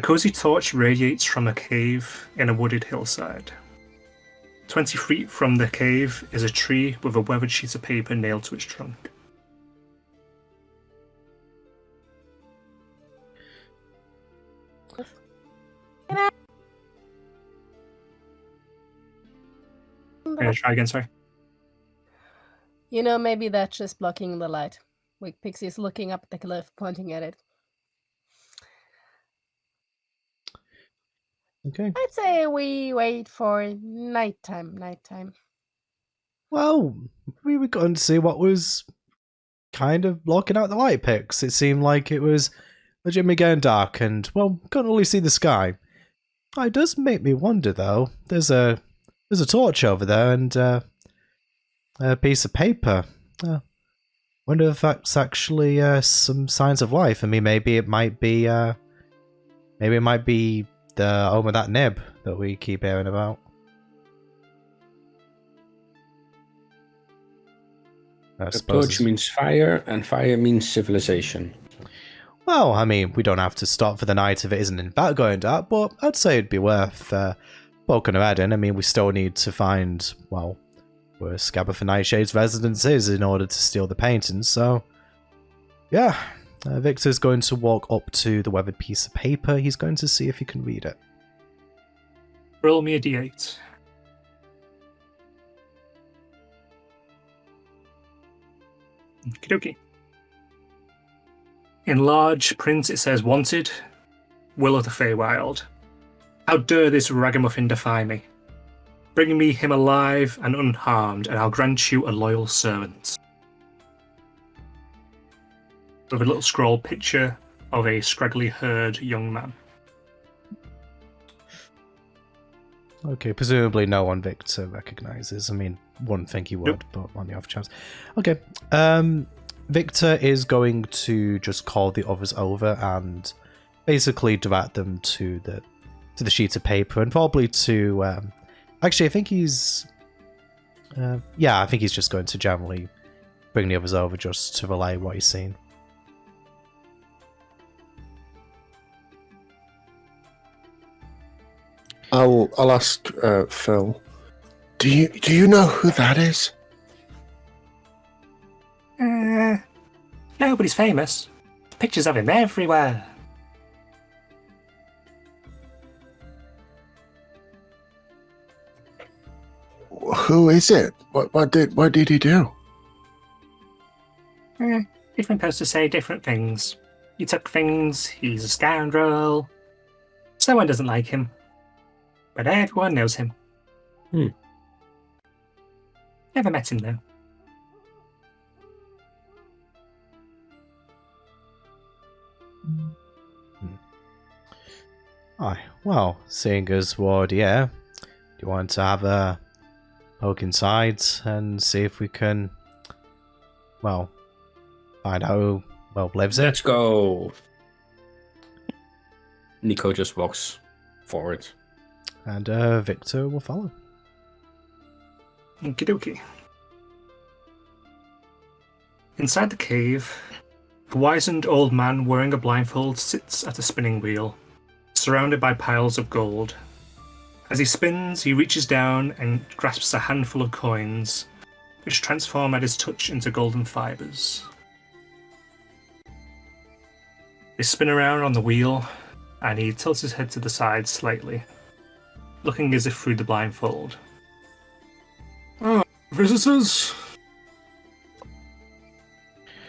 cozy torch radiates from a cave in a wooded hillside. 20 feet from the cave is a tree with a weathered sheet of paper nailed to its trunk. Try again, sorry. You know, maybe that's just blocking the light. Pixie's looking up at the cliff, pointing at it. Okay. I'd say we wait for nighttime. Well, we were going to see what was kind of blocking out the light picks. It seemed like it was legitimately getting dark and, well, couldn't really see the sky. It does make me wonder, though. There's a torch over there and a piece of paper. Wonder if that's actually some signs of life. I mean, maybe it might be the home of that nib that we keep hearing about. A torch means fire, and fire means civilization. Well, I mean, we don't have to stop for the night if it isn't in fact going dark, but I'd say it'd be worth poking our head in. I mean, we still need to find, well, where Scabbard Nightshade's residence is in order to steal the paintings, so yeah. Victor's going to walk up to the weathered piece of paper. He's going to see if he can read it. Roll me a d8. Okie dokie. In large print it says, "Wanted, Will of the Feywild. How dare this ragamuffin defy me? Bring me him alive and unharmed, and I'll grant you a loyal servant." With a little scroll picture of a scraggly-haired young man. Okay, presumably no one Victor recognizes. I mean, wouldn't think he would, but on the off chance. Okay, Victor is going to just call the others over and basically direct them to the sheet of paper and probably to actually I think he's I think he's just going to generally bring the others over just to relay what he's seen. I'll ask Phil. Do you know who that is? Nobody's famous. Pictures of him everywhere. Who is it? What did he do? Different posters say different things. He took things, he's a scoundrel. Someone doesn't like him. But everyone knows him. Never met him, though. Aye, well, seeing as what, yeah, do you want to have a poke inside and see if we can, well, find out who, well, lives it? Let's go. Nico just walks forward. And Victor will follow. Okie dokie. Inside the cave, a wizened old man wearing a blindfold sits at a spinning wheel, surrounded by piles of gold. As he spins, he reaches down and grasps a handful of coins, which transform at his touch into golden fibers. They spin around on the wheel, and he tilts his head to the side slightly, looking as if through the blindfold. "Ah, visitors?"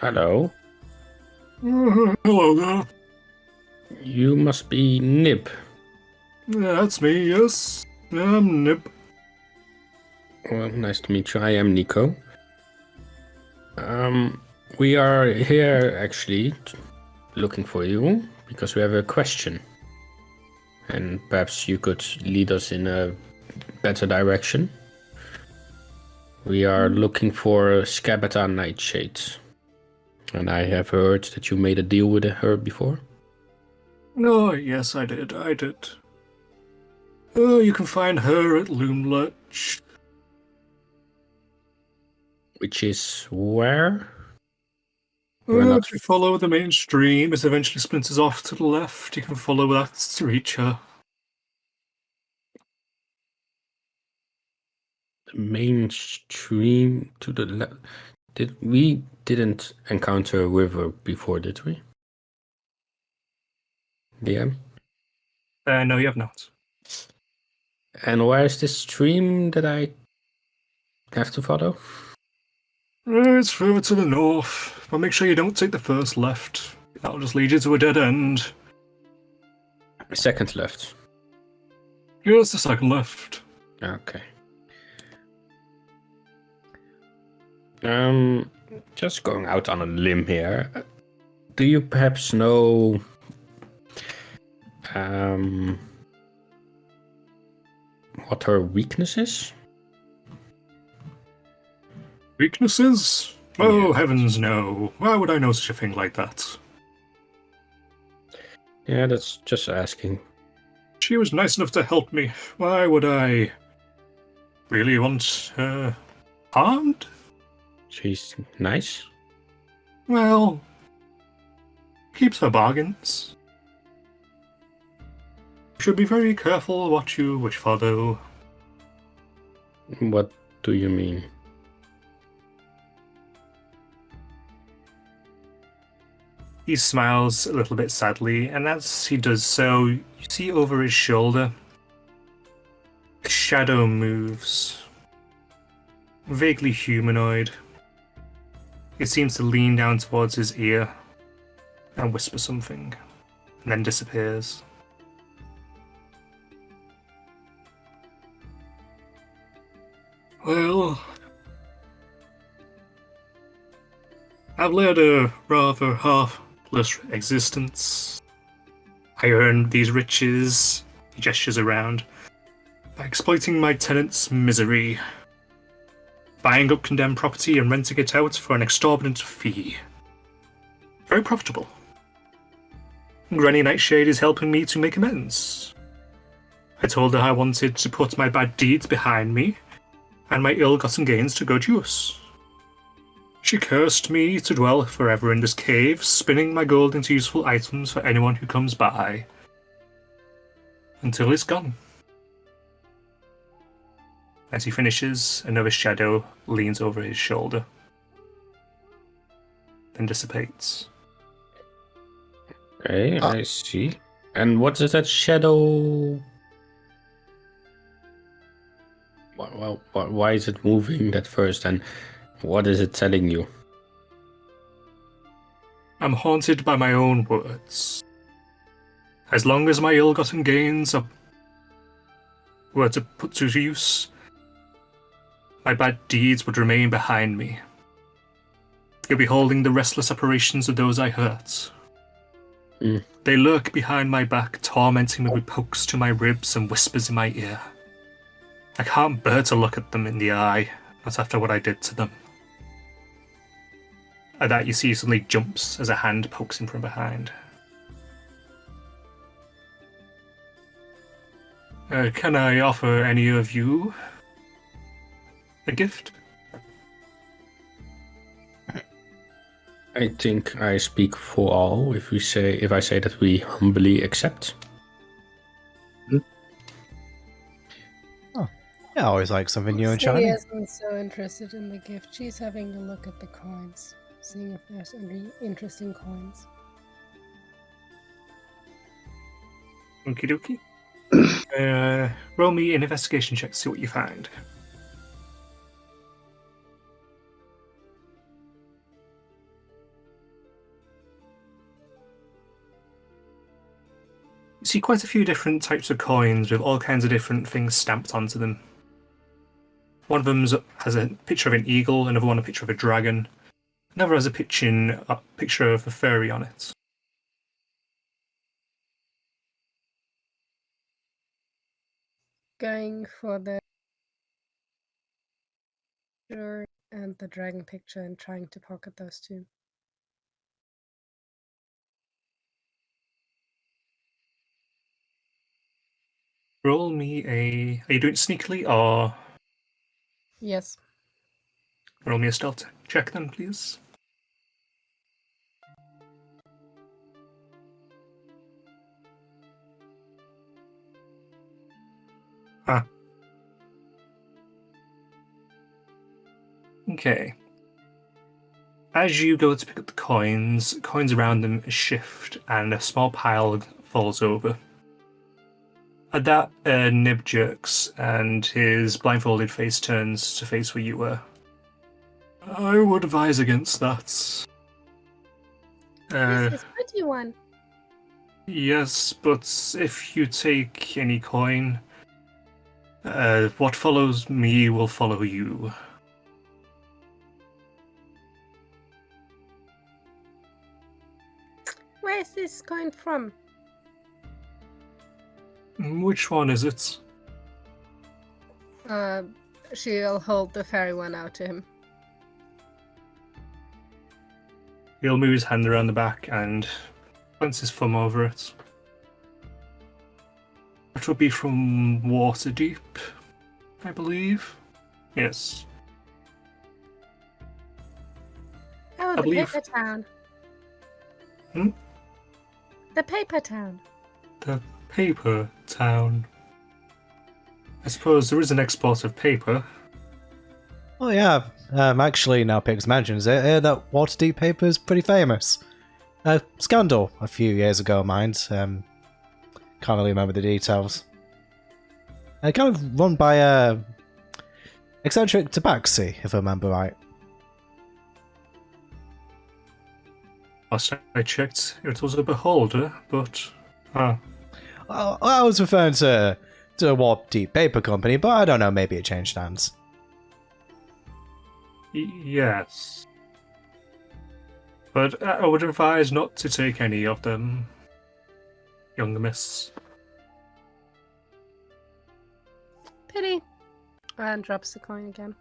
Hello. Hello there. You must be Nib. Yeah, that's me, yes. I'm Nib. Well, nice to meet you. I am Nico. We are here actually looking for you because we have a question. And perhaps you could lead us in a better direction. We are looking for Scabbard Nightshade. And I have heard that you made a deal with her before. Oh, yes, I did. Oh, you can find her at Loomlurch. Which is where? We're not. If you follow the main stream, it eventually splinters off to the left. You can follow that to reach her. The main stream to the left. We didn't encounter a river before, did we? Yeah. No, you have not. And where is this stream that I have to follow? It's further to the north, but make sure you don't take the first left. That'll just lead you to a dead end. Second left. Here's the second left. Okay. Just going out on a limb here. Do you perhaps know what her weakness is? Weaknesses? Oh, Yes. heavens no. Why would I know such a thing like that? Yeah, that's just asking. She was nice enough to help me. Why would I really want her harmed? She's nice. Well, keeps her bargains. Should be very careful what you wish for, though. What do you mean? He smiles a little bit sadly, and as he does so, you see over his shoulder a shadow moves. Vaguely humanoid. It seems to lean down towards his ear and whisper something, and then disappears. Well, I've led a rather heartless existence. I earned these riches, he gestures around, by exploiting my tenants' misery, buying up condemned property and renting it out for an exorbitant fee. Very profitable. Granny Nightshade is helping me to make amends. I told her I wanted to put my bad deeds behind me, and my ill-gotten gains to good use. She cursed me to dwell forever in this cave, spinning my gold into useful items for anyone who comes by. Until it's gone. As he finishes, another shadow leans over his shoulder. Then dissipates. Okay, I see. And what is that shadow? Well, why is it moving that first, and what is it telling you? I'm haunted by my own words. As long as my ill-gotten gains were to put to use, my bad deeds would remain behind me. You're beholding the restless operations of those I hurt. Mm. They lurk behind my back, tormenting me with pokes to my ribs and whispers in my ear. I can't bear to look at them in the eye, not after what I did to them. At that, you see he suddenly jumps as a hand pokes him from behind. Can I offer any of you a gift? I think I speak for all if I say that we humbly accept. Yeah, I always like something new and Sadie shiny. isn't so interested in the gift. She's having a look at the coins, seeing if there's any interesting coins. Okie dokie. Roll me an investigation check to see what you find. You see quite a few different types of coins with all kinds of different things stamped onto them. One of them has a picture of an eagle, another one a picture of a dragon, another has a picture of a fairy on it. Going for the picture and the dragon picture and trying to pocket those two. Roll me a... Are you doing it sneakily, or Yes. roll me a stealth check then, please? Huh. Okay. As you go to pick up the coins around them shift and a small pile falls over. At that, Nib jerks and his blindfolded face turns to face where you were. I would advise against that. This is pretty one. Yes, but if you take any coin, what follows me will follow you. Where's this coin from? Which one is it? She'll hold the fairy one out to him. He'll move his hand around the back and plants his thumb over it. It would be from Waterdeep, I believe. Yes. Oh, I the believe- paper town. Hmm? The paper town. The paper town. I suppose there is an export of paper. Oh yeah, actually now Pix mentions it, that Waterdeep paper is pretty famous. Scandal a few years ago, mind. Can't really remember the details. Kind of run by eccentric Tabaxi, if I remember right. Last I checked, it was a beholder, but... I was referring to a Waterdeep paper company, but I don't know, maybe it changed hands. Yes. But I would advise not to take any of them, young miss. Pity. And drops the coin again.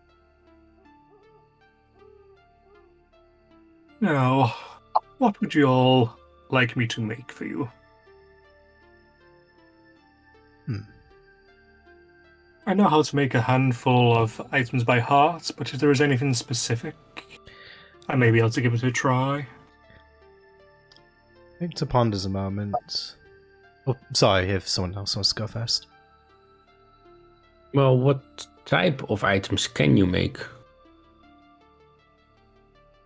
Now, what would you all like me to make for you? I know how to make a handful of items by heart, but if there is anything specific, I may be able to give it a try. Victor ponders a moment. Oh, sorry, if someone else wants to go first. Well, what type of items can you make?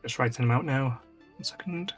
Just writing them out now. 1 second.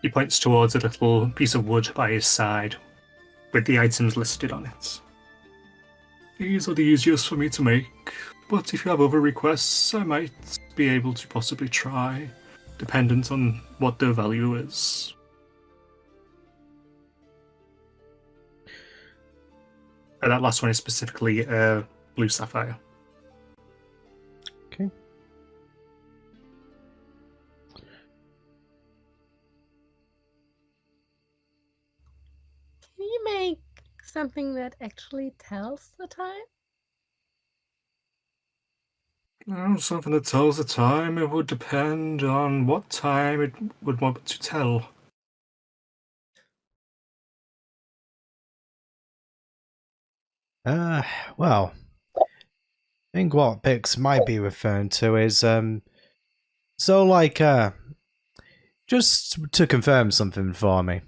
He points towards a little piece of wood by his side, with the items listed on it. These are the easiest for me to make, but if you have other requests, I might be able to possibly try, dependent on what their value is. And that last one is specifically blue sapphire. Okay. Can you make something that actually tells the time? Well, something that tells the time, it would depend on what time it would want to tell. Well, I think what Pix might be referring to is, just to confirm something for me.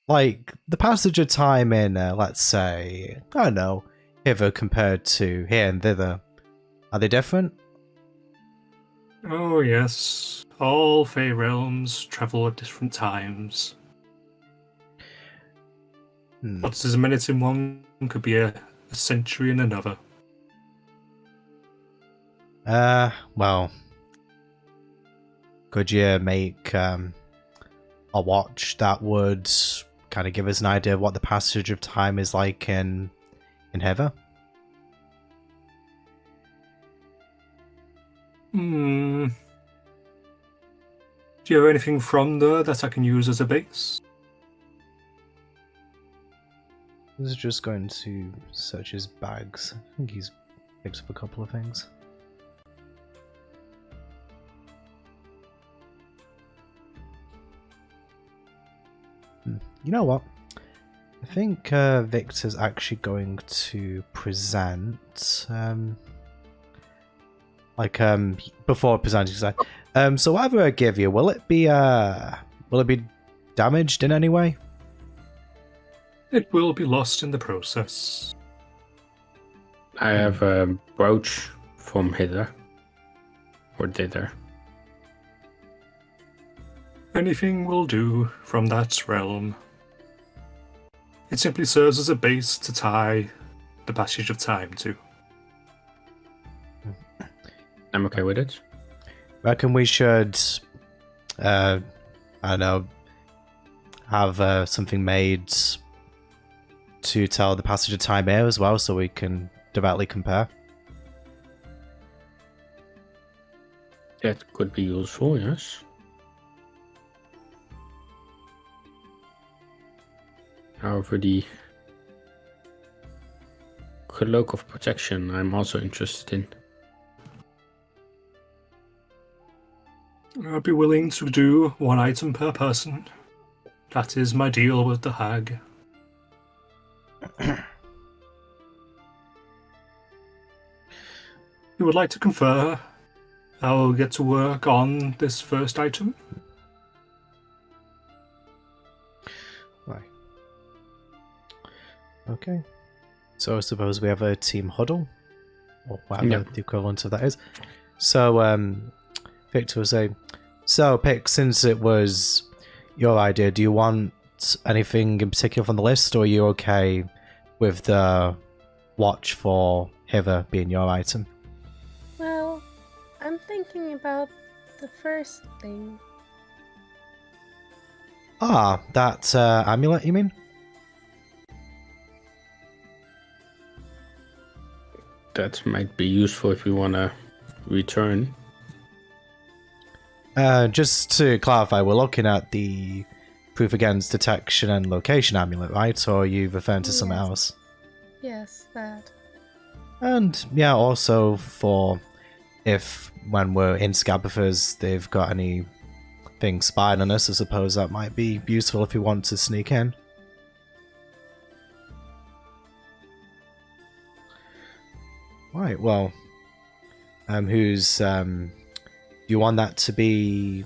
Like, the passage of time in, let's say, I don't know, hither compared to here and thither, are they different? Oh yes, all Fey realms travel at different times. What is a minute in one could be a century in another. Well, could you make a watch that would kind of give us an idea of what the passage of time is like in Heather? Do you have anything from there that I can use as a base? He's just going to search his bags. I think he's picked up a couple of things. You know what? I think Victor's actually going to present, before presenting, so whatever I give you, will it be damaged in any way? It will be lost in the process. I have a brooch from hither. Or thither. Anything will do from that realm. It simply serves as a base to tie the passage of time to. I'm okay with it. Reckon we should, I don't know, have something made to tell the passage of time here as well, so we can directly compare. That could be useful, yes. However, the cloak of protection I'm also interested in. I'd be willing to do 1 item per person. That is my deal with the hag. You would like to confer? I'll get to work on this first item. Right. Okay. So I suppose we have a team huddle, or whatever the equivalent of that is. So, Victor was saying, so Pick, since it was your idea, do you want anything in particular from the list, or are you okay with the watch for Hither being your item? Well, I'm thinking about the first thing. Ah, that amulet, you mean? That might be useful if we want to return. Just to clarify, we're looking at the proof against detection and location amulet, right? Or are you referring to something else? Yes, that. And yeah, also for if when we're in Scabbethers, they've got anything spied on us, I suppose that might be useful if we want to sneak in. Right, well, who's do you want that to be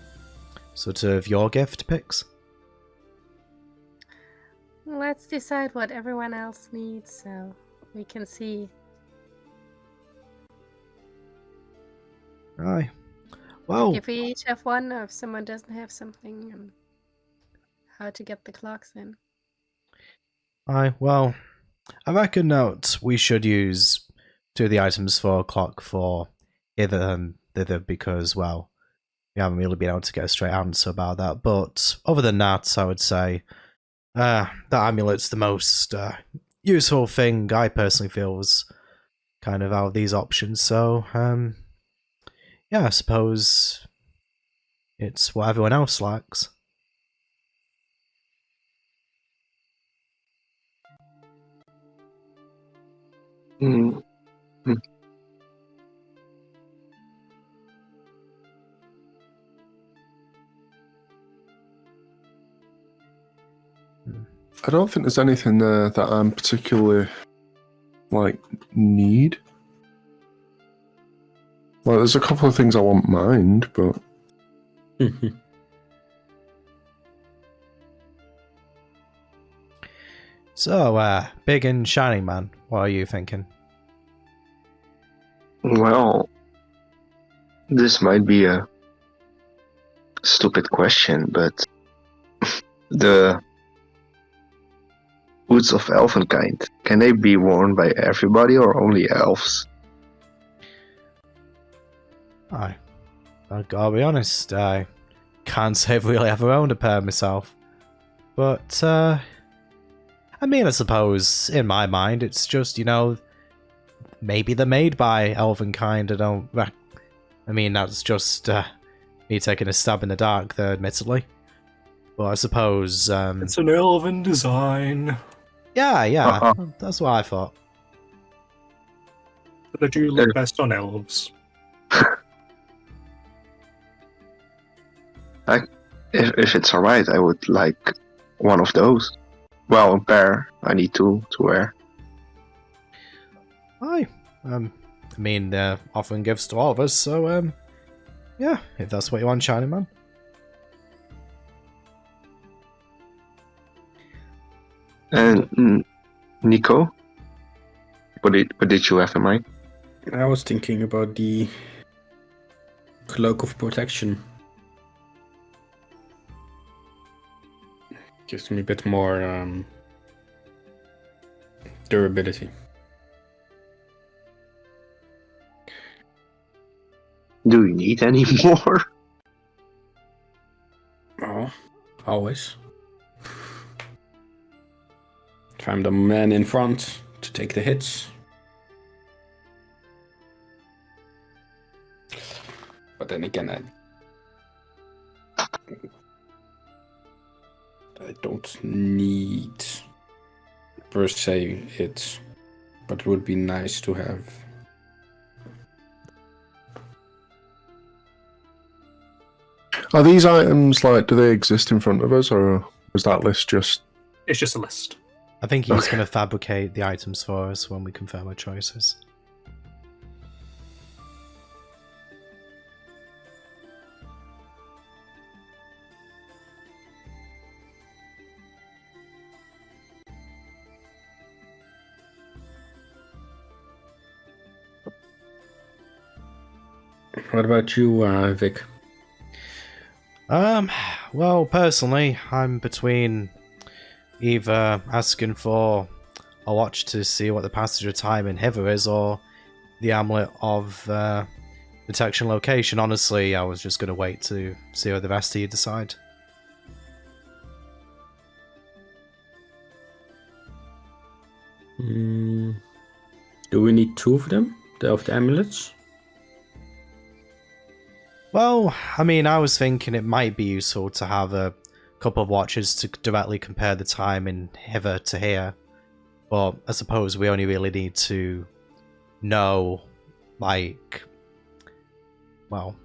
sort of your gift, Pix? Let's decide what everyone else needs so we can see. Aye. Well, If we each have one, or if someone doesn't have something, and how to get the clocks in. aye, well, I reckon that we should use 2 of the items for a clock for hither and thither because, well, we haven't really been able to get a straight answer about that. But other than that, I would say that amulet's the most useful thing I personally feel was kind of out of these options. So, yeah, I suppose it's what everyone else likes. Mm. I don't think there's anything there that I'm particularly need. Well, there's a couple of things I won't mind, but So, big and shining man, what are you thinking? Well, this might be a stupid question, but the boots of elfenkind, can they be worn by everybody or only elves? I've got to be honest, I can't say I've really ever owned a pair myself. But, I mean, I suppose, in my mind, it's just, maybe they're made by elvenkind, I mean, that's just, me taking a stab in the dark there, admittedly. But I suppose... It's an elven design. Yeah, that's what I thought. But they do look best on elves. If it's alright, I would like one of those. Well, a pair. I need two to wear. Aye. I mean, they're offering gifts to all of us, so, yeah, if that's what you want, Shining Man. And Nico, what did you have in mind? I was thinking about the Cloak of Protection. Gives me a bit more durability. Do you need any more? Oh, always. If I'm the man in front to take the hits. But then again, I don't need per se it, but it would be nice to have. Are these items, like, do they exist in front of us, or was that list just... It's just a list. I think he's going to fabricate the items for us when we confirm our choices. What about you, Vic? Well, personally, I'm between either asking for a watch to see what the passage of time in Hither is, or the amulet of detection location. Honestly, I was just going to wait to see what the rest of you decide. Do we need two of them? Of the amulets? Well, I mean, I was thinking it might be useful to have a couple of watches to directly compare the time in Hither to here. But I suppose we only really need to know, like... Well,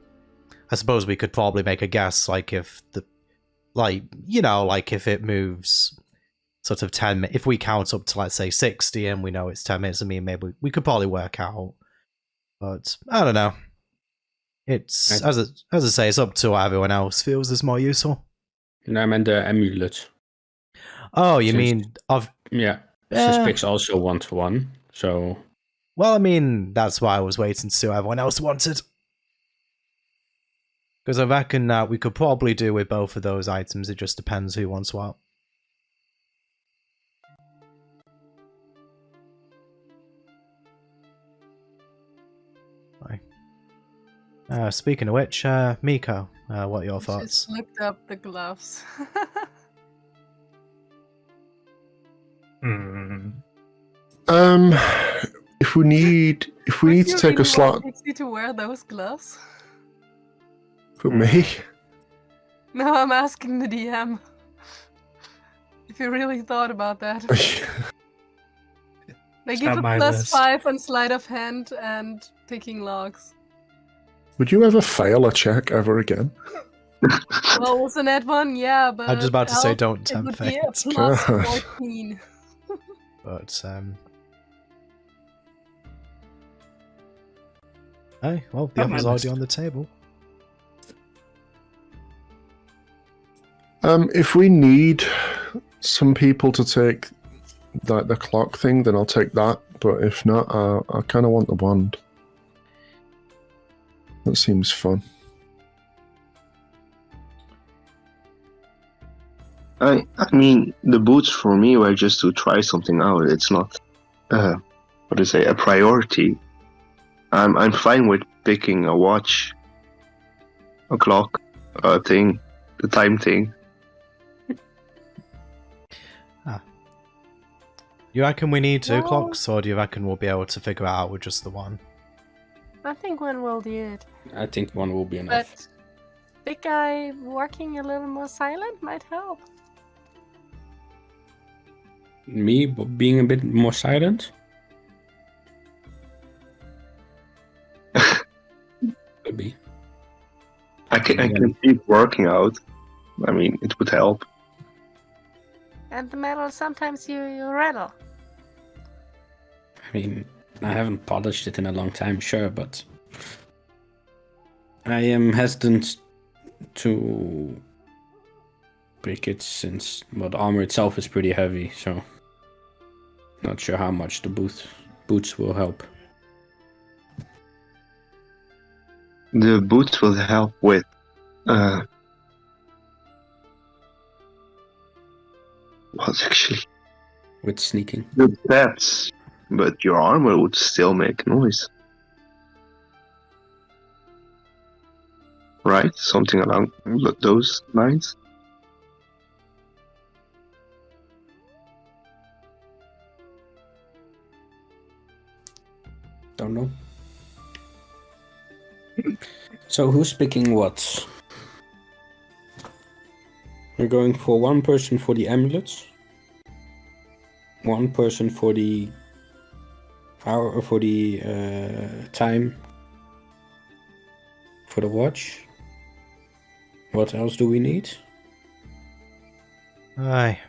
I suppose we could probably make a guess, like, if the... Like, you know, like, if it moves sort of 10 minutes... If we count up to, let's say, 60 and we know it's 10 minutes, I mean, maybe we could probably work out. But, I don't know. It's, as I say, it's up to what everyone else feels is more useful. No, I meant the amulet. Oh, you mean of... Yeah, since Pix also 1-to-1, so... Well, I mean, that's why I was waiting to see what everyone else wanted. Because I reckon that we could probably do with both of those items, it just depends who wants what. Speaking of which, Miko, what are your thoughts? Just looked up the gloves. If we need to take a slot. Pixie to wear those gloves? For me? No, I'm asking the DM. If you really thought about that. They give a +5 on sleight of hand and picking logs. Would you ever fail a check ever again? Well, wasn't that one? Yeah, but... I was just about to say don't tempt fate. It would be a +14. But, hey, well, the offer's already on the table. If we need some people to take the clock thing, then I'll take that. But if not, I kind of want the wand. That seems fun. I mean, the boots for me were just to try something out. It's not, a priority. I'm fine with picking a watch, a clock, a thing, the time thing. You reckon we need two clocks, or do you reckon we'll be able to figure it out with just the one? I think one will do it. I think one will be enough. big guy walking a little more silent might help. Me being a bit more silent? Could be. I can keep working out. I mean, it would help. And the metal, sometimes you rattle. I mean, I haven't polished it in a long time, sure, but I am hesitant to break it since the armor itself is pretty heavy, so not sure how much the boots will help. The boots will help with what actually? With sneaking. The bats, but your armor would still make noise. Right? Something along those lines? Don't know. So who's picking what? We're going for one person for the amulets, one person for the hour, for the time, for the watch. What else do we need? Aye.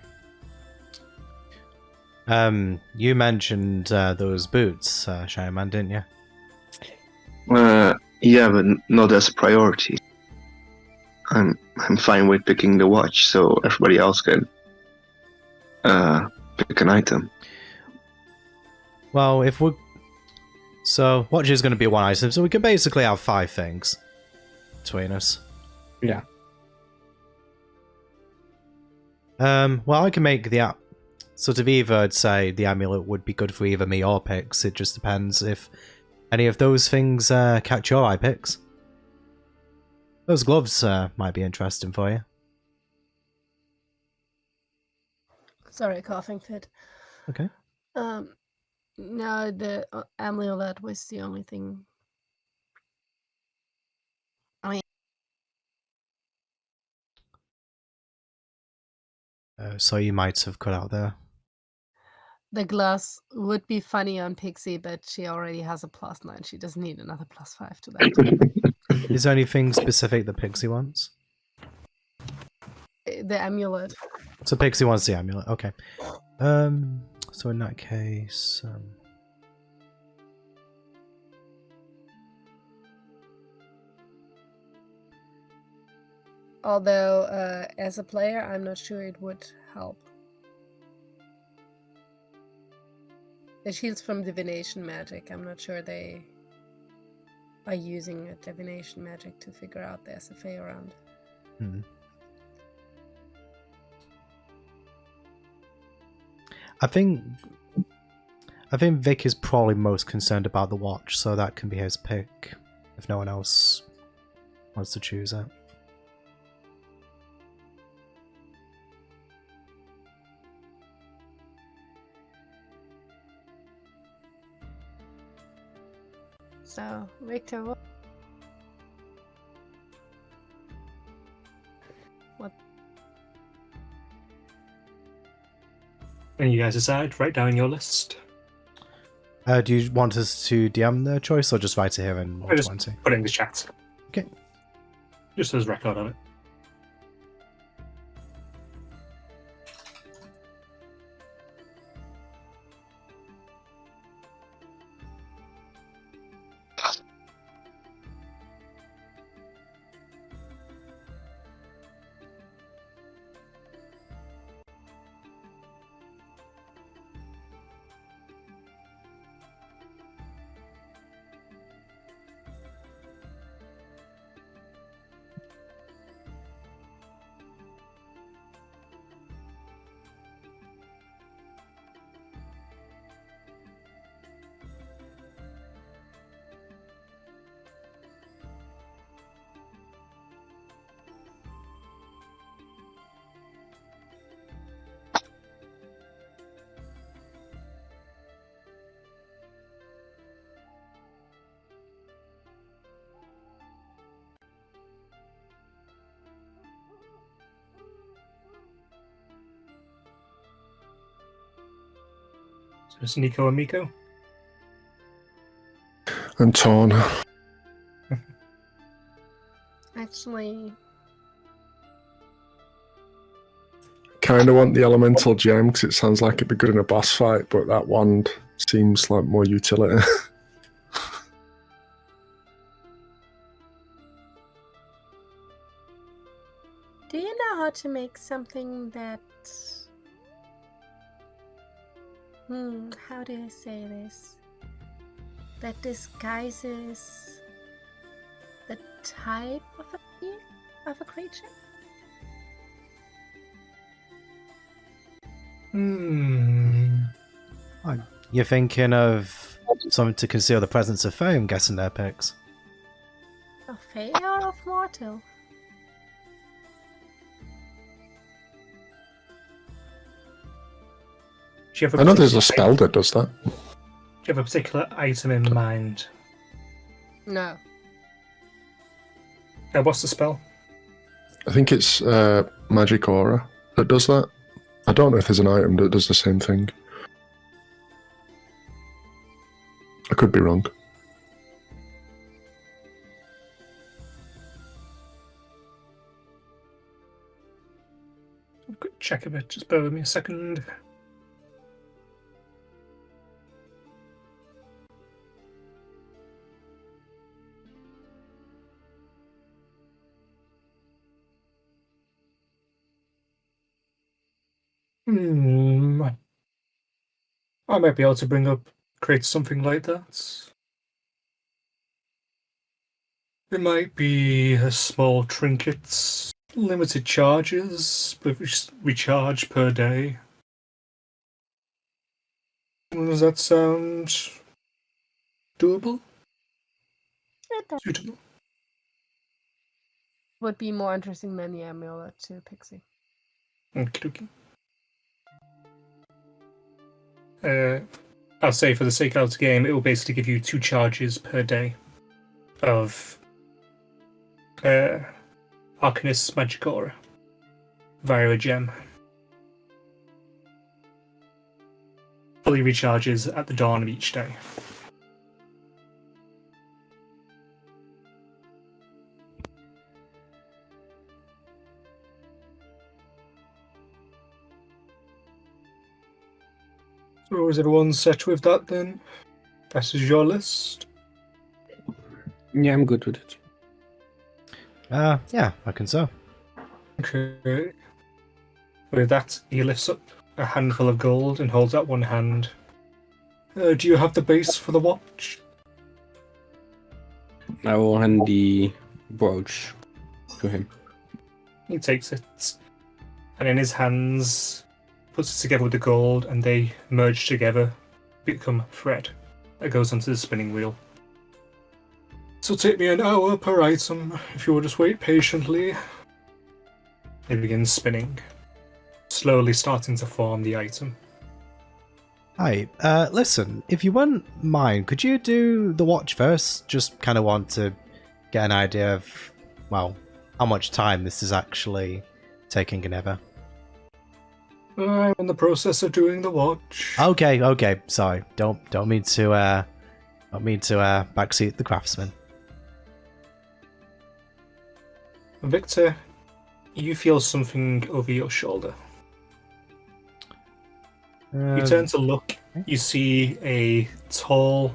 You mentioned those boots, Shireman, didn't you? Yeah, but not as a priority. I'm fine with picking the watch, so everybody else can pick an item. Well, so watch is going to be one item, so we can basically have 5 things between us. Yeah. Well, I can make the sort of either. I'd say the amulet would be good for either me or Pix. It just depends if any of those things catch your eye, Pix. Those gloves might be interesting for you. Sorry, coughing fit. Okay. No, the amulet was the only thing. I mean, So you might have cut out there. the glass would be funny on Pixie, but she already has a +9. She doesn't need another +5 to that. Is there anything specific that Pixie wants? The amulet. So Pixie wants the amulet. Okay. So in that case, Although, as a player, I'm not sure it would help. The shields from divination magic. I'm not sure they are using a divination magic to figure out the SFA around. I think Vic is probably most concerned about the watch, so that can be his pick if no one else wants to choose it. So, Victor, what? When you guys decide, write down your list. Do you want us to DM the choice or just write it here in I just 120? put it in the chat. Okay. Just as record of it. So it's Nico and Miko. I'm torn. Actually, Kind of want the elemental gem because it sounds like it'd be good in a boss fight, but that wand seems like more utility. do you know how to make something that... how do I say this? That disguises the type of a creature? You're thinking of something to conceal the presence of Fae, I'm guessing there, Pix. Of Fae or of mortal? Do you have I know there's particular a spell that does that. Do you have a particular item in mind? No. What's the spell? I think it's Magic Aura that does that. I don't know if there's an item that does the same thing. I could be wrong. Quick check of it. Just bear with me a second. I might be able to create something like that. It might be a small trinket, limited charges, but recharge per day. Does that sound doable? It Suitable? would be more interesting than the amulet to Pixie. Okie dokie. I'll say for the sake of the game, it will basically give you 2 charges per day of Arcanist's Magic Aura via a gem. Fully recharges at the dawn of each day. So is everyone set with that then? That is your list. Yeah, I'm good with it. Yeah, I can so. Okay. With that, he lifts up a handful of gold and holds out one hand. Do you have the base for the watch? I will hand the brooch to him. He takes it, and in his hands, puts it together with the gold, and they merge together, become thread that goes onto the spinning wheel. This will take me an hour per item, if you will just wait patiently. It begins spinning, slowly starting to form the item. Hi, listen, if you wouldn't mind, could you do the watch first? Just kind of want to get an idea of, well, how much time this is actually taking and ever. I'm in the process of doing the watch. Okay, sorry. Don't mean to backseat the craftsman. Victor, you feel something over your shoulder. You turn to look, you see a tall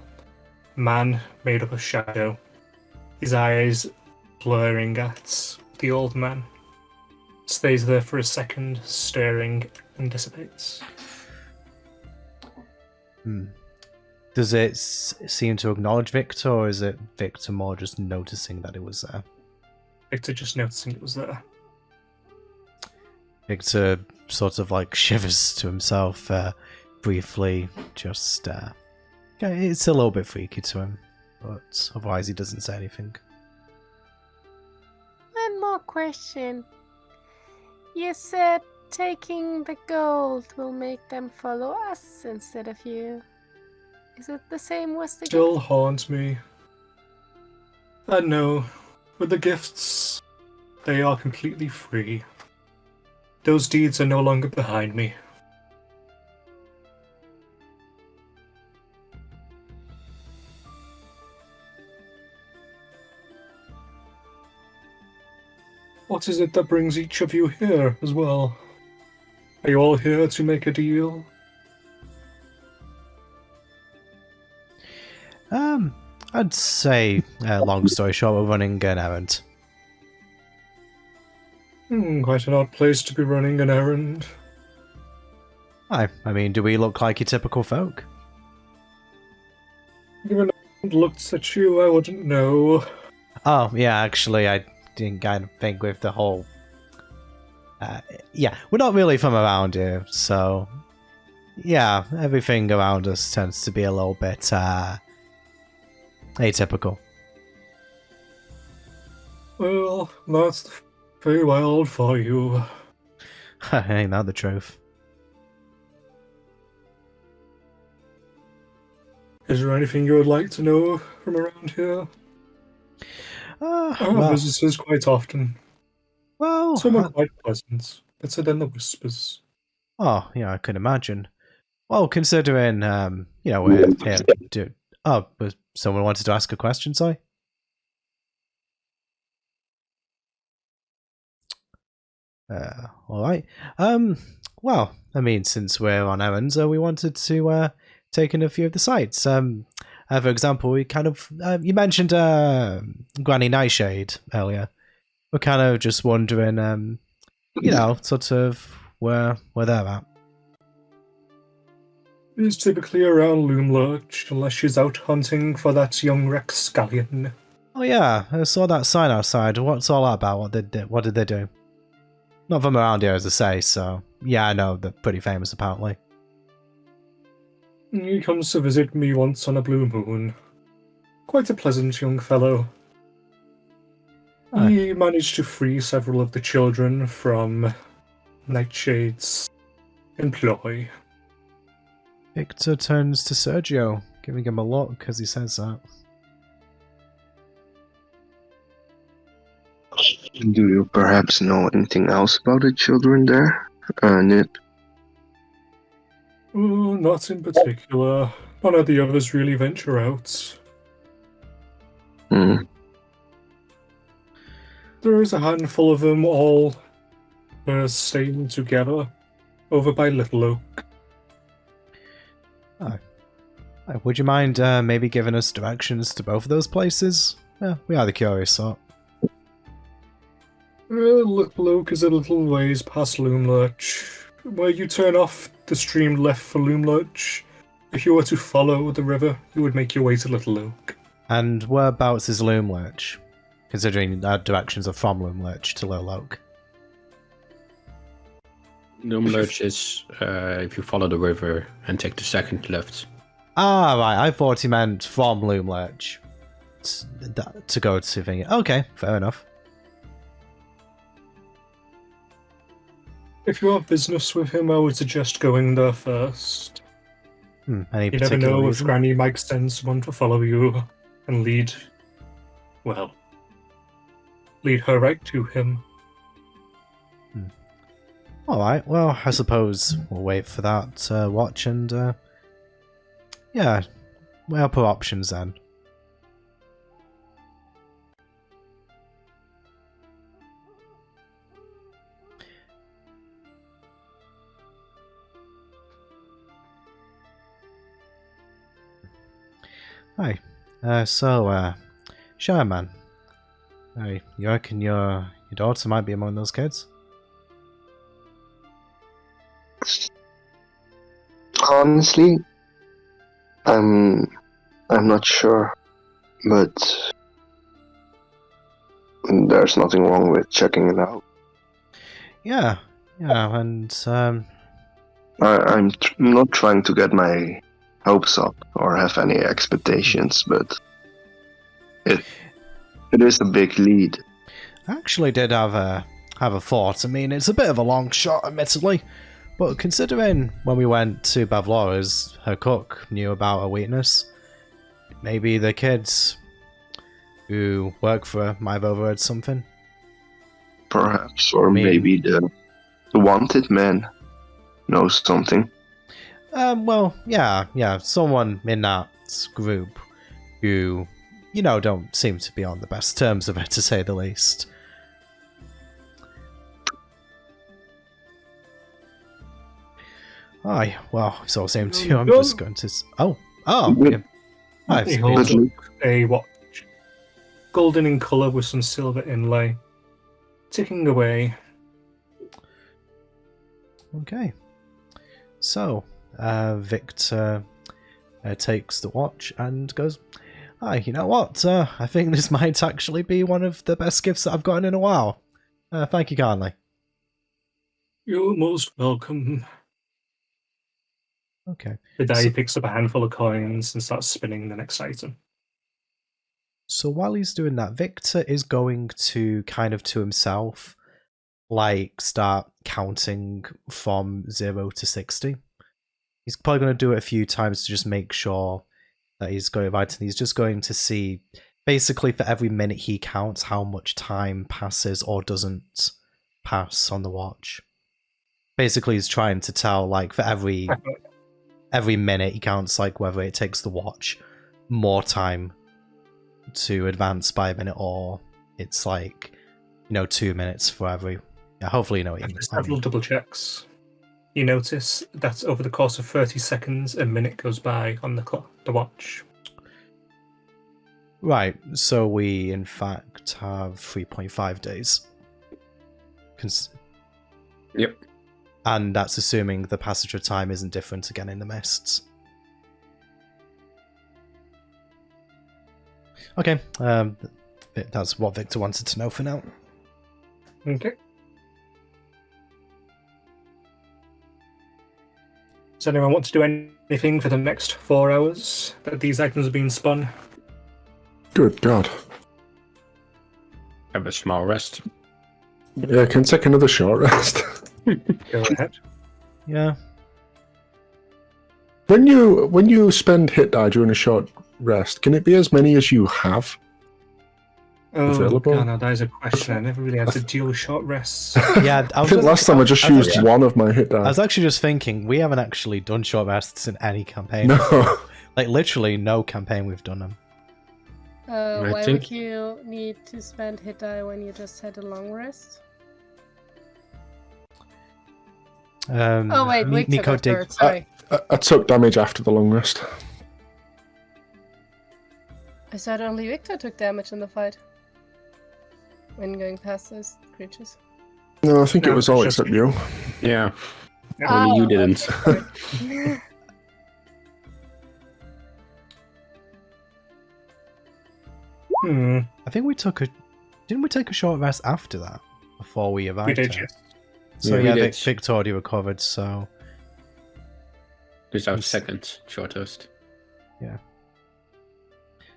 man made up of shadow, his eyes blurring at the old man. Stays there for a second, staring, and dissipates. Does it seem to acknowledge Victor, or is it Victor more just noticing that it was there? Victor just noticing it was there. Victor sort of like shivers to himself briefly, just it's a little bit freaky to him, but otherwise he doesn't say anything. One more question. You said taking the gold will make them follow us instead of you. Is it the same with the Still gift? haunts me. And no, with the gifts, they are completely free. Those deeds are no longer behind me. What is it that brings each of you here as well? Are you all here to make a deal? I'd say, long story short, we're running an errand. Quite an odd place to be running an errand. I mean, do we look like your typical folk? Even if I looked at you, I wouldn't know. Oh, yeah, actually, I didn't kind of think with the whole... yeah, we're not really from around here, so... Yeah, everything around us tends to be a little bit, atypical. Well, that's very wild for you. Ain't that the truth? Is there anything you would like to know from around here? I have Well, visitors quite often. well, Some are quite pleasant, better than the whispers. oh, yeah, I can imagine. Well, considering, you know, we're here. Oh, but someone wanted to ask a question, sorry? Alright. Well, I mean, since we're on errands, we wanted to take in a few of the sites. For example, we kind of, you mentioned Granny Nightshade earlier. We're kind of just wondering, you know, sort of where they're at. She's typically around Loom Lurch, unless she's out hunting for that young Rexcallion. Oh yeah, I saw that sign outside. What's all that about? What did they do? Not from around here, as I say, so... Yeah, I know, they're pretty famous, apparently. He comes to visit me once on a blue moon. Quite a pleasant young fellow. Aye. He managed to free several of the children from Nightshade's employ. Victor turns to Sergio, giving him a look as he says that. Do you perhaps know anything else about the children there, Nip? Oh, not in particular. None of the others really venture out. Hmm. There is a handful of them all staying together over by Little Oak. Would you mind maybe giving us directions to both of those places? Yeah, we are the curious sort. Little Oak is a little ways past Loom Lurch. Where you turn off the stream left for Loom Lurch, if you were to follow the river, you would make your way to Little Oak. And whereabouts is Loom Lurch? Considering our directions are from Loom Lurch to Little Oak. Loom Lurch is if you follow the river and take the second left. Ah, right, I thought he meant from Loom Lurch to go to thing. Okay, fair enough. If you have business with him, I would suggest going there first. Any You never particular know if reason? Granny might send someone to follow you and lead her right to him. Alright, well, I suppose we'll wait for that watch and, yeah, weigh up our options then. Hi. Shy man. Hey, you reckon your daughter might be among those kids? Honestly, I'm not sure, but there's nothing wrong with checking it out. Yeah, and I'm not trying to get my hopes up or have any expectations, but it is a big lead. I actually did have a thought. I mean, it's a bit of a long shot, admittedly, but considering when we went to Bavlora's, her cook knew about her weakness, maybe the kids who work for her might have overheard something. Perhaps, or maybe the wanted man knows something. Well, yeah, someone in that group who, you know, don't seem to be on the best terms of it, to say the least. Aye, well, it's all the same to you. I'm Go. just going to. Oh, Good. okay. I've He seen holds Good up look. a watch, golden in colour with some silver inlay, ticking away. Okay. So, Victor takes the watch and goes, you know what? I think this might actually be one of the best gifts that I've gotten in a while. Thank you kindly. You're most welcome. Okay. He picks up a handful of coins and starts spinning the next item. So while he's doing that, Victor is going to kind of to himself, like, start counting from 0 to 60. He's probably going to do it a few times to just make sure that he's going right, and he's just going to see, basically for every minute he counts, how much time passes or doesn't pass on the watch. Basically, he's trying to tell, like, for every minute he counts, like, whether it takes the watch more time to advance by a minute, or it's like, 2 minutes for every. Yeah, hopefully you know what you mean. After several double checks, you notice that over the course of 30 seconds, a minute goes by on the watch. Right, so we in fact have 3.5 days. Yep. And that's assuming the passage of time isn't different again in the mists. Okay, that's what Victor wanted to know for now. Okay. Does anyone want to do anything for the next 4 hours that these items have been spun? Good God. Have a small rest. Yeah, can take another short rest. Go ahead. Yeah. When you spend hit die during a short rest, can it be as many as you have? Oh, Available? God, now that is a question. I never really had to deal with short rests. Yeah, I think last time I just used actually, one of my hit I die. was actually just thinking, we haven't actually done short rests in any campaign. No. Like, literally no campaign we've done them. Why think- would you need to spend hit die when you just had a long rest? Oh wait, Victor Nico got did. hurt, sorry. I took damage after the long rest. I thought only Victor took damage in the fight. When going past those creatures. No, I think No, it was all it's just- except you. Yeah. Only you didn't. Okay. I think we took a. Didn't we take a short rest after that? Before we arrived? We did, here? yes. So Yeah, yeah, we did. Victor already recovered, so. This is our second shortest.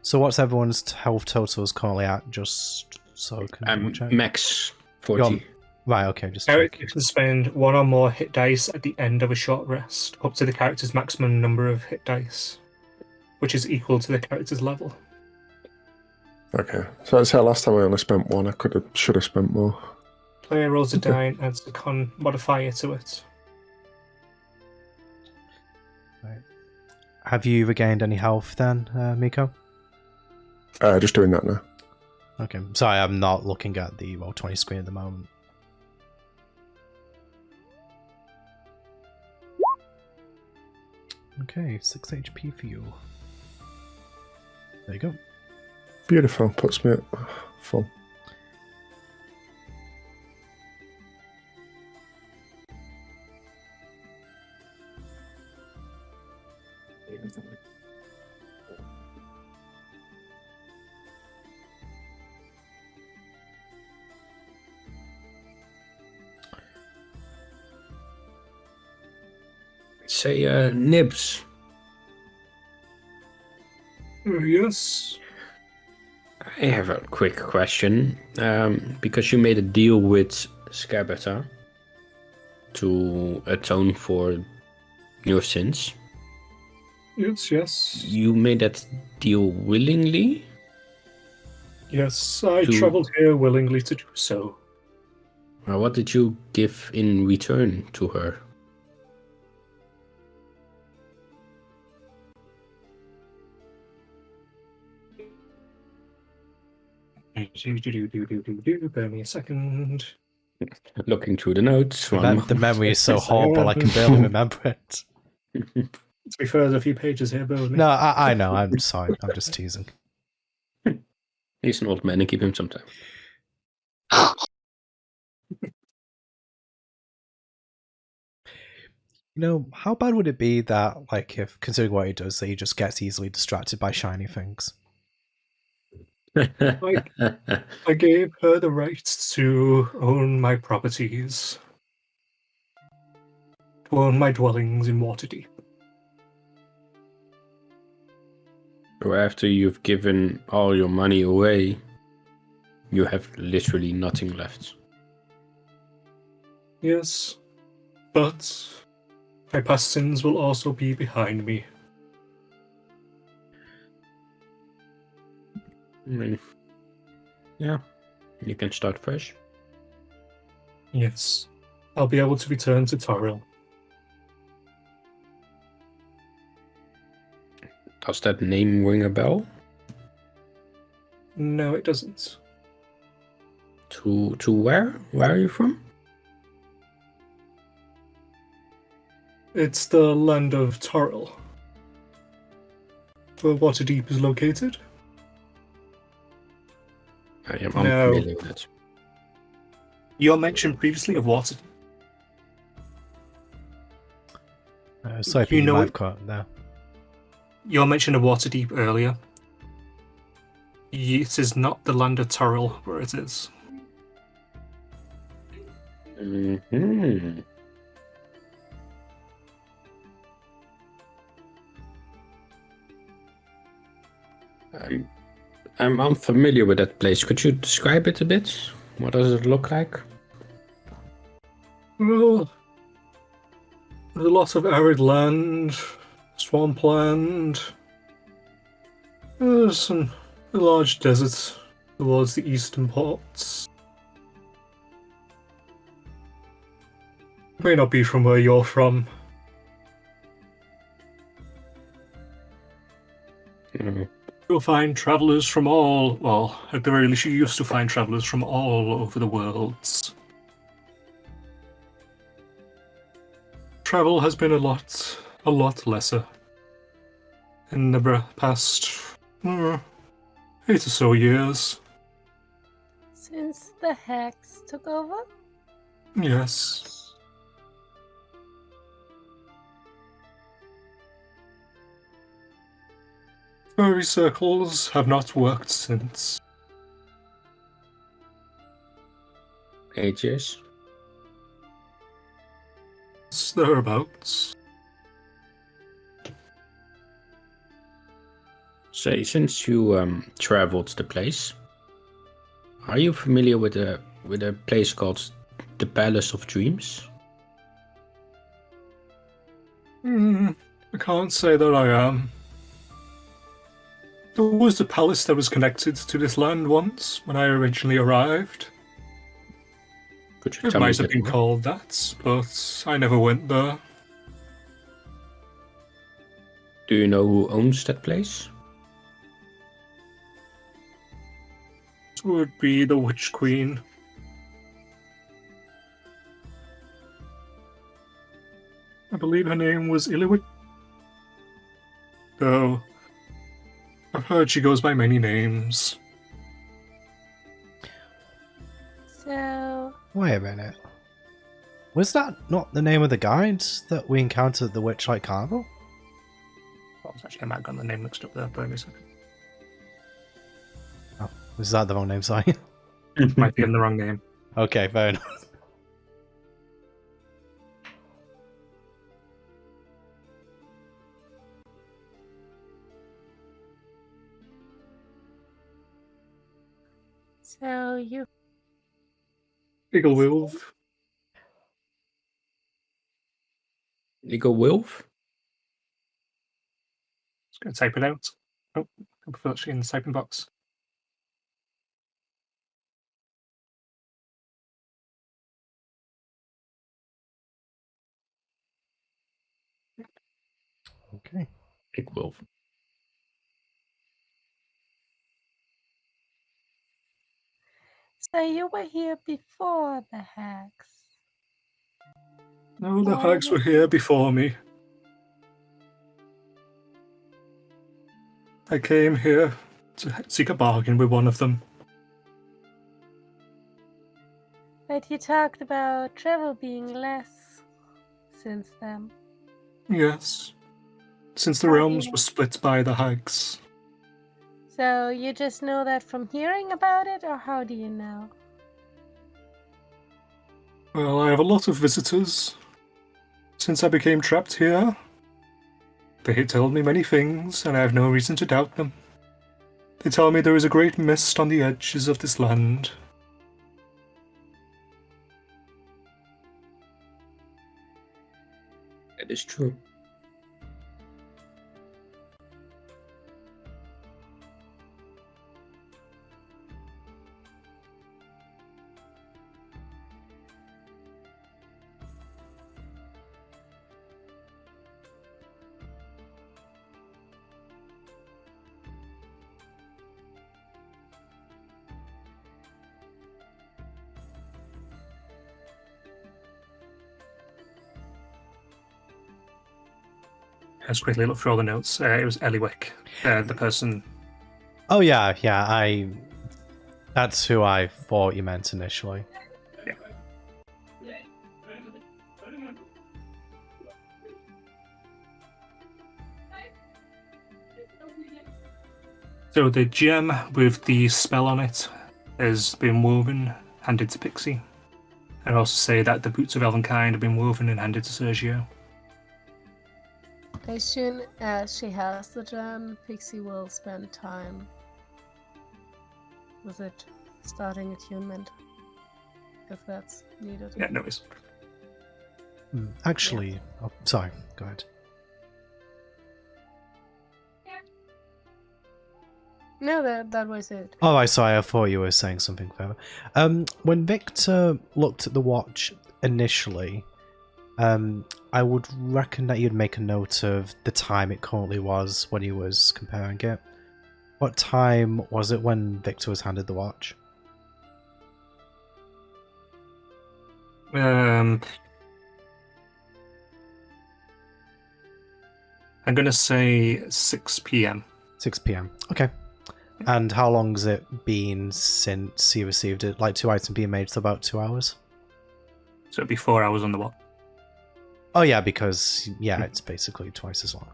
So what's everyone's health totals currently at? Just so can we check? Max 40. Right, okay, just Eric, check. you can spend one or more hit dice at the end of a short rest, up to the character's maximum number of hit dice, which is equal to the character's level. Okay. So I'd say last time I only spent one. I should have spent more. Player rolls a die and adds a con modifier to it. Have you regained any health then, Miko? Just doing that now. Okay, sorry, I'm not looking at the Roll20 screen at the moment. Okay, 6 HP for you. There you go. Beautiful. Puts me at full. Say, Nibs. Yes. I have a quick question. Because you made a deal with Scabata to atone for your sins. Yes. You made that deal willingly? Yes, I To- travelled here willingly to do so. What did you give in return to her? Bear me a second. Looking through the notes. The memory is so horrible, I can barely remember it. To be fair, there's a few pages here, but No, I know. I'm sorry. I'm just teasing. He's an old man and keep him some time. You know, how bad would it be that, like, if considering what he does, that he just gets easily distracted by shiny things? I gave her the right to own my properties, to own my dwellings in Waterdeep. Or after you've given all your money away, you have literally nothing left. Yes, but my past sins will also be behind me. I mean, yeah, you can start fresh. Yes, I'll be able to return to Toril. Does that name ring a bell? No, it doesn't. To where? Where are you from? It's the land of Toril, where Waterdeep is located. I am No. unfamiliar with it. You mentioned previously of Waterdeep. Sorry, You you know might it- have caught there. You mentioned of Waterdeep earlier. It is not the land of Toril where it is. Mm-hmm. I'm unfamiliar with that place. Could you describe it a bit? What does it look like? Well, there's a lot of arid land, swampland. There's a large desert towards the eastern parts. May not be from where you're from. Mm. You'll find travelers from all, well, at the very least, you used to find travelers from all over the worlds. Travel has been a lot lesser in the past 8 or so years. Since the Hex took over? Yes. Furry circles have not worked since. Ages. Thereabouts. Say, since you traveled the place, are you familiar with a place called the Palace of Dreams? I can't say that I am. There was a palace that was connected to this land once when I originally arrived. Could you It tell me a might have bit been more? called that, but I never went there. Do you know who owns that place? It would be the Witch Queen. I believe her name was Illiwit. Though I've heard she goes by many names. So, Wait a minute. Was that not the name of the guide that we encountered at the Witchlight Carnival? Well, actually, I might have got the name mixed up there. Wait a second. Oh, was that the wrong name? Sorry. Might be in the wrong name. Okay, fair enough. so you Eagle Wolf. Legal Wolf? Just going to type it out. Oh, I'm actually in the typing box. Okay. Big Wolf. So you were here before the hags. No, the Why hags were would here before me. I came here to seek a bargain with one of them. But you talked about travel being less since then. Yes. Since the How do realms you were know? split by the hags. So you just know that from hearing about it, or how do you know? Well, I have a lot of visitors. Since I became trapped here, they have told me many things, and I have no reason to doubt them. They tell me there is a great mist on the edges of this land. That is true. Let's quickly look through all the notes. It was Eliwick, the person. Oh yeah. That's who I thought you meant initially. So the gem with the spell on it has been woven, handed to Pixie. And also say that the boots of Elvenkind have been woven and handed to Sergio. As soon as she has the gem, Pixie will spend time with it, starting attunement, if that's needed. Yeah, no worries. Actually, oh, sorry, go ahead. No, that was it. Oh, I sorry, I thought you were saying something further. When Victor looked at the watch initially, I would reckon that you'd make a note of the time it currently was when he was comparing it. What time was it when Victor was handed the watch? I'm gonna say 6 p.m. 6 p.m. Okay. And how long's it been since he received it? Like 2 items being made, so about 2 hours? So it'd be 4 hours on the watch. Oh yeah, because it's basically twice as long.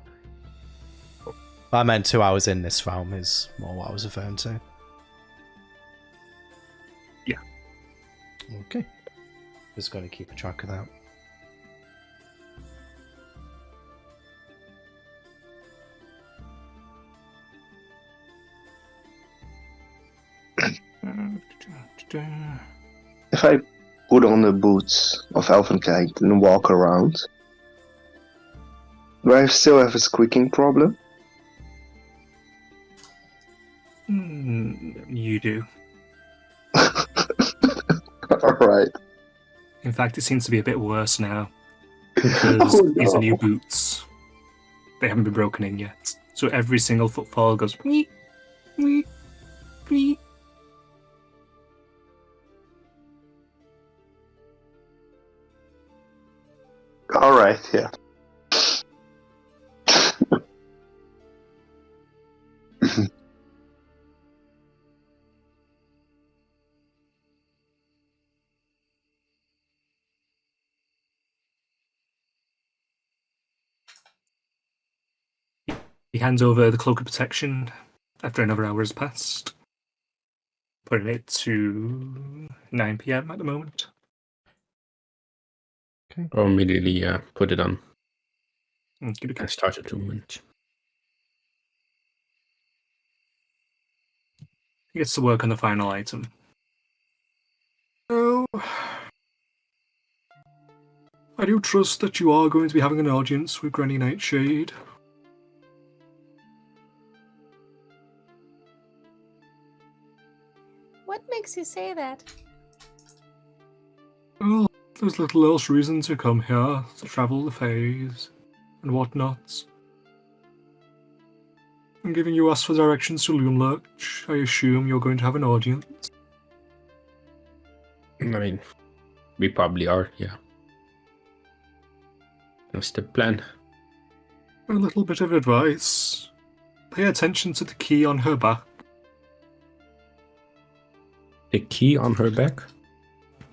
But I meant 2 hours in this realm is more what I was referring to. Yeah. Okay. Just got to keep a track of that. If I put on the boots of Elvenkind and walk around, do I still have a squeaking problem? You do. Alright. In fact, it seems to be a bit worse now. Because these are new boots. They haven't been broken in yet. So every single footfall goes wee, wee, wee. Alright, yeah. He hands over the cloak of protection after another hour has passed. Putting it to 9 p.m. at the moment. Okay. Or immediately put it on Okay. and start attunement. He gets to work on the final item. Oh, I do trust that you are going to be having an audience with Granny Nightshade. What makes you say that? Well, there's little else reason to come here, to travel the phase, and whatnot. And given you asked for directions to Loonlurch, I assume you're going to have an audience. I mean, we probably are, yeah. That's the plan. A little bit of advice. Pay attention to the key on her back. The key on her back?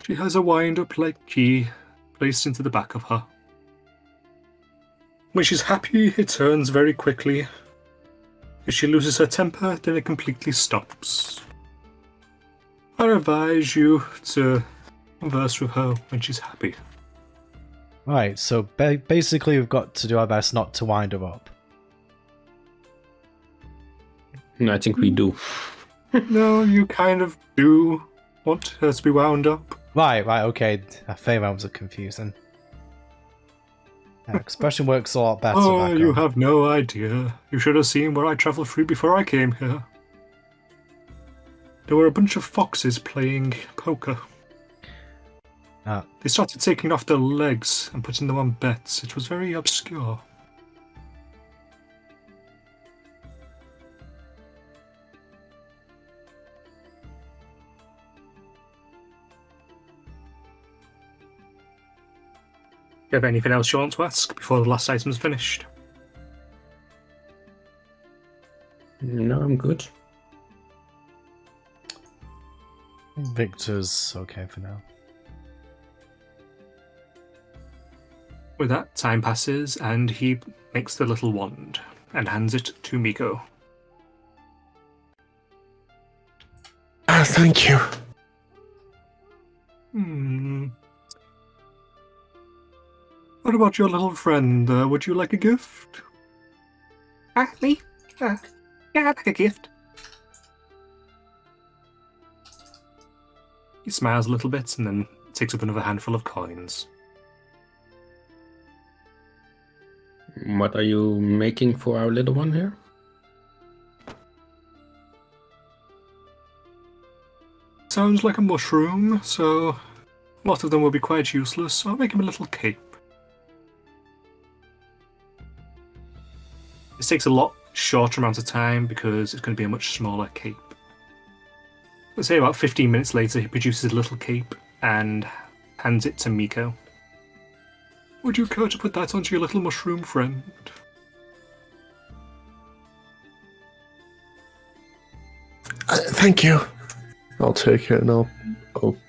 She has a wind-up like key placed into the back of her. When she's happy, it turns very quickly. If she loses her temper, then it completely stops. I advise you to converse with her when she's happy. Right, so basically we've got to do our best not to wind her up. No, I think we do. No, you kind of do want her to be wound up. Right, okay. Favors are confusing. Expression works a lot better. Oh, back you on. have no idea. You should have seen where I travelled through before I came here. There were a bunch of foxes playing poker. They started taking off their legs and putting them on bets. It was very obscure. Do you have anything else you want to ask before the last item's finished? No, I'm good. Victor's okay for now. With that, time passes and he makes the little wand and hands it to Miko. Thank you. What about your little friend? Would you like a gift? Me? Yeah, I'd like a gift. He smiles a little bit and then takes up another handful of coins. What are you making for our little one here? Sounds like a mushroom, so a lot of them will be quite useless, so I'll make him a little cape. This takes a lot shorter amount of time because it's going to be a much smaller cape. Let's say about 15 minutes later, he produces a little cape and hands it to Miko. Would you care to put that onto your little mushroom friend? Thank you. I'll take it and I'll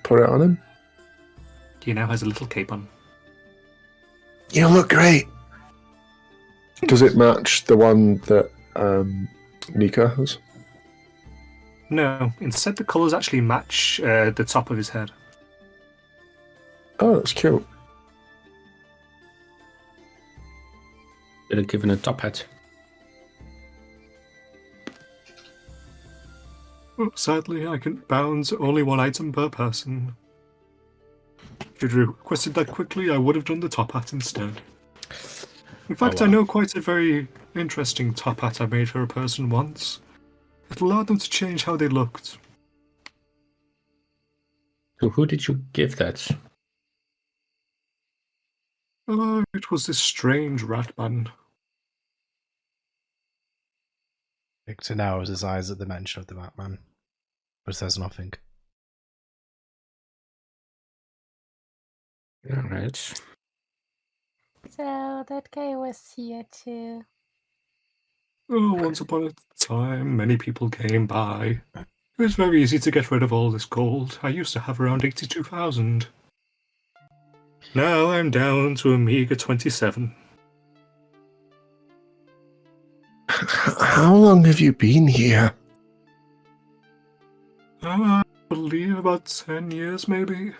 put it on him. He now has a little cape on. You look great. Does it match the one that Nika has? No, instead the colours actually match the top of his head. Oh, that's cute. Did it give him a top hat? Oh, sadly, I can bounce only one item per person. If you'd requested that quickly, I would have done the top hat instead. In fact, wow. I know quite a very interesting top hat I made for a person once. It allowed them to change how they looked. So who did you give that? It was this strange rat man. Victor narrows his eyes at the mention of the Batman, but says nothing. Alright. So that guy was here too. Oh, once upon a time, many people came by. It was very easy to get rid of all this gold. I used to have around 82,000. Now I'm down to a meager 27. How long have you been here? I believe about 10 years, maybe.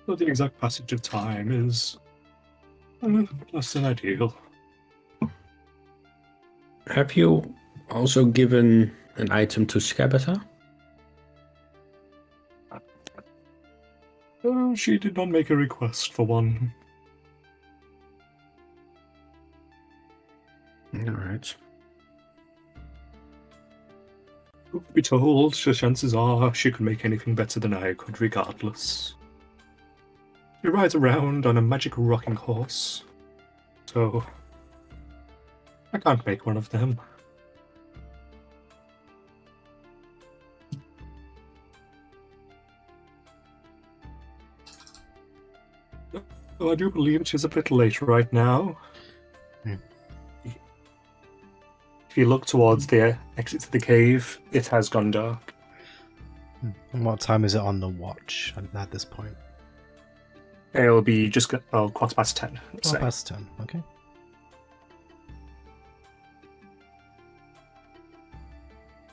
But the exact passage of time is less than ideal. Have you also given an item to Skabata? She did not make a request for one. Alright. Truth be told, the chances are she could make anything better than I could, regardless. He rides around on a magic rocking horse. So I can't make one of them. Oh, I do believe it is a bit late right now. If you look towards the exit to the cave, it has gone dark. And what time is it on the watch at this point? It'll be just 10:15. let's say. 10. Okay.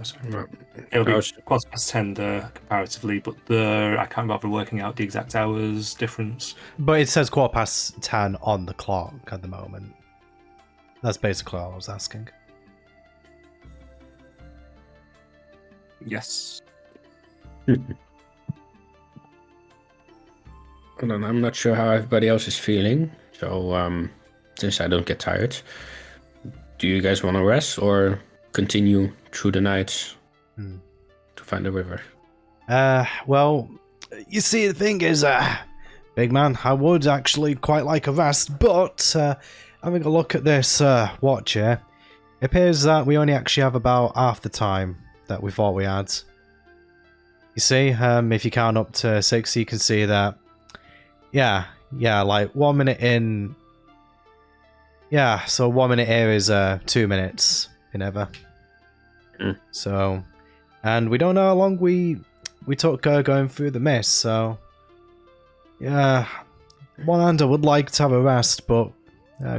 Sorry. It'll be 10:15 comparatively, but I can't bother working out the exact hours difference. But it says 10:15 on the clock at the moment. That's basically all I was asking. Yes. Hold on, I'm not sure how everybody else is feeling. So, since I don't get tired, do you guys want to rest or continue through the night to find the river? Well, you see, the thing is, big man, I would actually quite like a rest, but having a look at this watch here, it appears that we only actually have about half the time that we thought we had. You see, if you count up to 6, you can see that, yeah, like 1 minute in, yeah, so 1 minute here is 2 minutes in ever. So, and we don't know how long we took going through the mist, so, yeah, one hand I would like to have a rest, but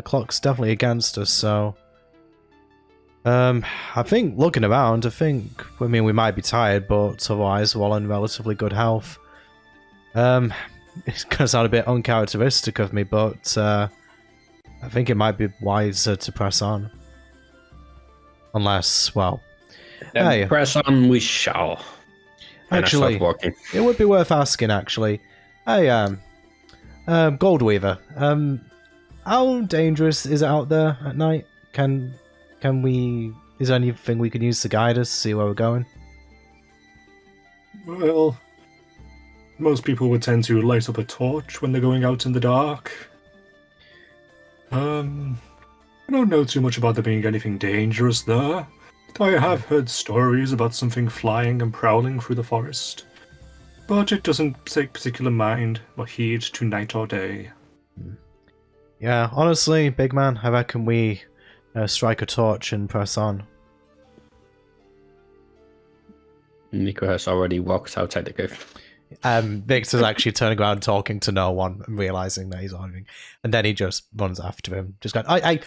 clock's definitely against us, so, I think, looking around, I mean, we might be tired, but otherwise, we're all in relatively good health. It's going to sound a bit uncharacteristic of me, but I think it might be wiser to press on. Unless, well... Then hey, press on we shall. And actually, I start walking. it would be worth asking, actually. Hey, Goldweaver, how dangerous is it out there at night? Can we... Is there anything we can use to guide us, see where we're going? Well, most people would tend to light up a torch when they're going out in the dark. I don't know too much about there being anything dangerous there. I have heard stories about something flying and prowling through the forest, but it doesn't take particular mind or heed to night or day. Yeah, honestly, big man, I reckon we strike a torch and press on. Nico has already walked outside the cave. Victor's actually turning around talking to no one and realizing that he's leaving. And then he just runs after him. Just going, I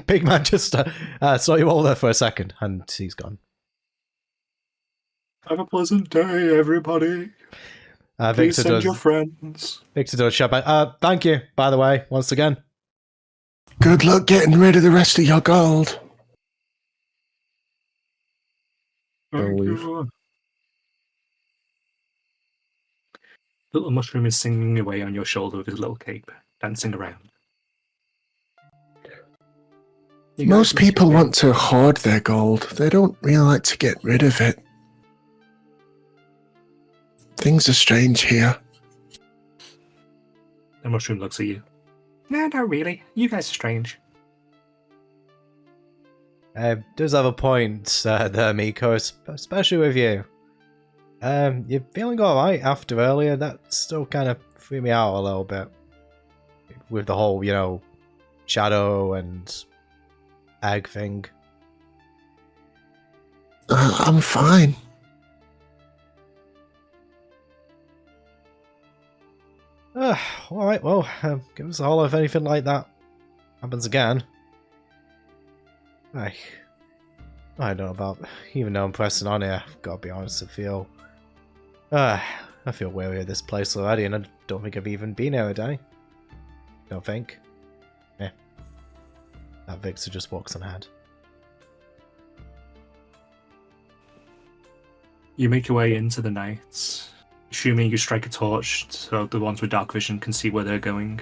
big man, just saw you all there for a second. And he's gone. Have a pleasant day, everybody. Please Victor send does, your friends. Victor does shout back, thank you, by the way, once again. Good luck getting rid of the rest of your gold. Thank you. Little mushroom is singing away on your shoulder with his little cape, dancing around. Most people want to hoard their gold. They don't really like to get rid of it. Things are strange here. The mushroom looks at you. No, not really. You guys are strange. Does have a point there, Miko, especially with you. You're feeling alright after earlier? That still kind of threw me out a little bit. With the whole, shadow and egg thing. I'm fine. Alright, well, give us a holler if anything like that happens again. I don't know about... Even though I'm pressing on here, I've got to be honest, I feel weary of this place already, and I don't think I've even been here a day. Don't think. Yeah. That Victor just walks on ahead. You make your way into the night, assuming you strike a torch so the ones with dark vision can see where they're going.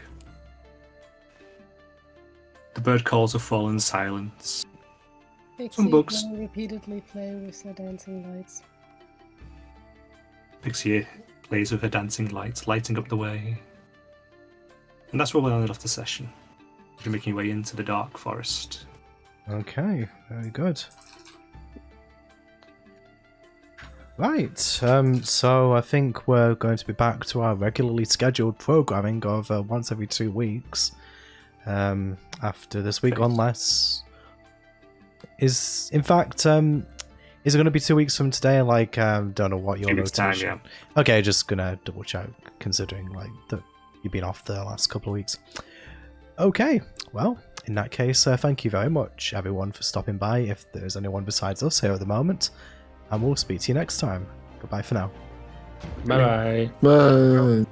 The bird calls have fallen silence. Some bugs. Repeatedly play with the dancing lights. Pixie plays with her dancing lights, lighting up the way. And that's where we'll end off the session. You're making your way into the dark forest. Okay, very good. Right, so I think we're going to be back to our regularly scheduled programming of once every 2 weeks after this week, Okay. unless... Is it going to be 2 weeks from today? Like, don't know what your 2 weeks' time, rotation... Okay, just gonna double check, considering like that you've been off the last couple of weeks. Okay, well, in that case, thank you very much, everyone, for stopping by, if there's anyone besides us here at the moment. And we'll speak to you next time. Goodbye for now. Bye bye. Bye.